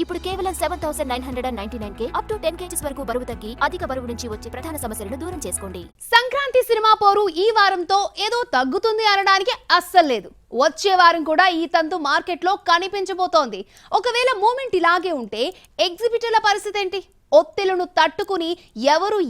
ఇప్పుడు కేవలం 7,999 up to 10 kgs వరకు బరువు తగ్గి అధిక బరువు నుంచి వచ్చే ప్రధాన సమస్యలను దూరం చేసుకోండి. సంక్రాంతి సినిమా పోరు ఈ వారంతో ఏదో తగ్గుతుంది అనడానికి అస్సలు లేదు. వచ్చే వారం కూడా ఈ తంతు మార్కెట్లో కనిపించబోతోంది. ఒకవేళ మూమెంట్ ఇలాగే ఉంటే ఎగ్జిబిటర్ల పరిస్థితి ఏంటి? ఒత్తిళ్లను తట్టుకుని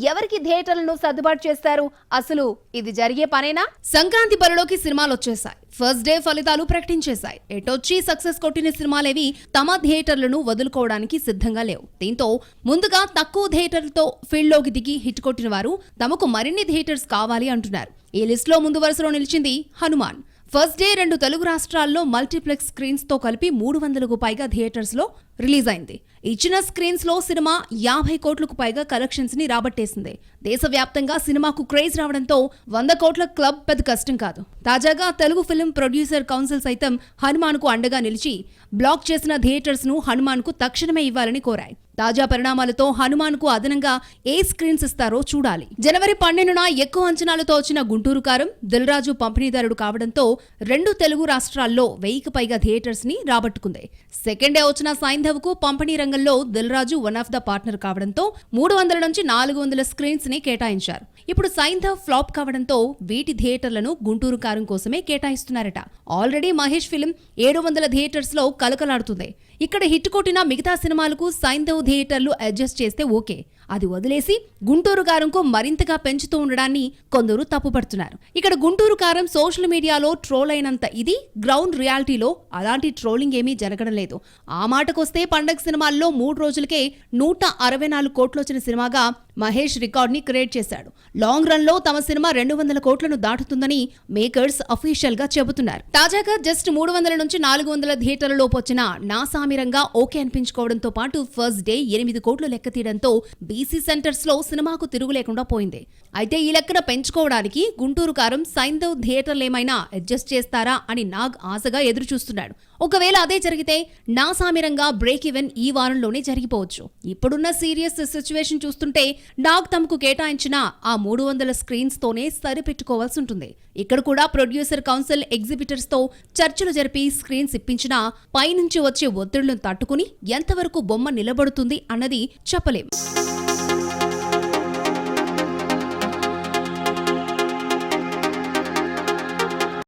ఎవరికి థియేటర్లను సర్దుబాటు చేస్తారు? అసలు ఇది జరిగే పనేనా? సంక్రాంతి బరిలోకి సినిమాలు వచ్చేసాయి. ఫస్ట్ డే ఫలితాలు ప్రకటించేశాయి. ఎటొచ్చి సక్సెస్ కొట్టిన సినిమాలేవి తమ థియేటర్లను వదులుకోవడానికి సిద్ధంగా లేవు. దీంతో ముందుగా తక్కువ థియేటర్లతో ఫీల్డ్లోకి దిగి హిట్ కొట్టిన వారు తమకు మరిన్ని థియేటర్స్ కావాలి అంటున్నారు. ఈ లిస్టులో ముందు వరుసలో నిలిచింది హనుమాన్. ఫస్ట్ డే 2 తెలుగు రాష్ట్రాల్లో మల్టీప్లెక్స్ స్క్రీన్స్ తో కలిపి 300కు పైగా థియేటర్స్ లో రిలీజ్ అయింది. ఇచ్చిన స్క్రీన్స్ లో సినిమా 50 కోట్లకు పైగా కలెక్షన్స్ ని రాబట్టేసింది. దేశవ్యాప్తంగా సినిమాకు క్రేజ్ రావడంతో 100 కోట్ల క్లబ్ పెద్ద కష్టం కాదు. తాజాగా తెలుగు ఫిల్మ్ ప్రొడ్యూసర్ కౌన్సిల్ సైతం హనుమాన్ కు అండగా నిలిచి బ్లాక్ చేసిన థియేటర్స్ ను హనుమాన్ కు తక్షణమే ఇవ్వాలని కోరాయి. తాజా పరిణామాలతో హనుమాన్ కు అదనంగా ఏ స్క్రీన్స్ ఇస్తారో చూడాలి. జనవరి 12న ఎక్కువ అంచనాలతో వచ్చిన గుంటూరు కారం దిల్ రాజు పంపిణీదారుడు కావడంతో 2 తెలుగు రాష్ట్రాల్లో 1000కి పైగా థియేటర్స్ ని రాబట్టుకుంది. సెకండ్ డే వచ్చిన సైంధవ్ కు పంపిణీ రంగంలో Dil Raju one of the partner కావడంతో 300 నుంచి 400 స్క్రీన్స్ ని కేటాయించారు. ఇప్పుడు సైంధవ్ ఫ్లాప్ కావడంతో వీటి థియేటర్లను గుంటూరు కారం కోసమే కేటాయిస్తున్నారట. ఆల్రెడీ మహేష్ ఫిల్మ్ 700 థియేటర్స్ లో కలకలాడుతుంది. ఇక్కడ హిట్ కొట్టిన మిగతా సినిమాలకు సైంధవ్ థియేటర్లు అడ్జస్ట్ చేస్తే ఓకే. అది వదిలేసి గుంటూరు కారంకు మరింతగా పెంచుతూ ఉండడాన్ని కొందరు తప్పుపడుతున్నారు. ఇక్కడ గుంటూరు కారం సోషల్ మీడియాలో ట్రోల్ అయినంత ఇది గ్రౌండ్ రియాలిటీలో అలాంటి ట్రోలింగ్ ఏమీ జరగడం లేదు. ఆ మాటకొస్తే పండగ సినిమాల్లో 3 రోజులకే 164 కోట్లు వచ్చిన సినిమాగా మహేష్ రికార్డ్ ని క్రియేట్ చేశాడు. లాంగ్ రన్ లో తమ సినిమా 200 కోట్లను దాటుతుందని మేకర్స్ అఫీషియల్ గా చెబుతున్నారు. తాజాగా జస్ట్ 300 నుంచి 400 థియేటర్లలోపు వచ్చిన నా సామిరంగా ఓకే అనిపించుకోవడంతో పాటు ఫస్ట్ డే 8 కోట్లు లెక్క తీయడంతో బీసీ సెంటర్స్ లో సినిమాకు తిరుగు లేకుండా పోయింది. అయితే ఈ లెక్కన పెంచుకోవడానికి గుంటూరు కారం సైంధవ్ థియేటర్లేమైనా అడ్జస్ట్ చేస్తారా అని నాగ్ ఆశగా ఎదురు చూస్తున్నాడు. ఒకవేళ అదే జరిగితే నా సామిరంగా బ్రేక్ ఈవెన్ ఈ వారంలోనే జరిగిపోవచ్చు. ఇప్పుడున్న సీరియస్ సిచ్యువేషన్ చూస్తుంటే నాగ్ తమకు కేటాయించిన ఆ 300 స్క్రీన్స్ తోనే సరిపెట్టుకోవాల్సి ఉంటుంది. ఇక్కడ కూడా ప్రొడ్యూసర్ కౌన్సిల్ ఎగ్జిబిటర్స్ తో చర్చలు జరిపి స్క్రీన్స్ ఇప్పించినా పైనుంచి వచ్చే ఒత్తిళ్లను తట్టుకుని ఎంతవరకు బొమ్మ నిలబడుతుంది అన్నది చెప్పలేం.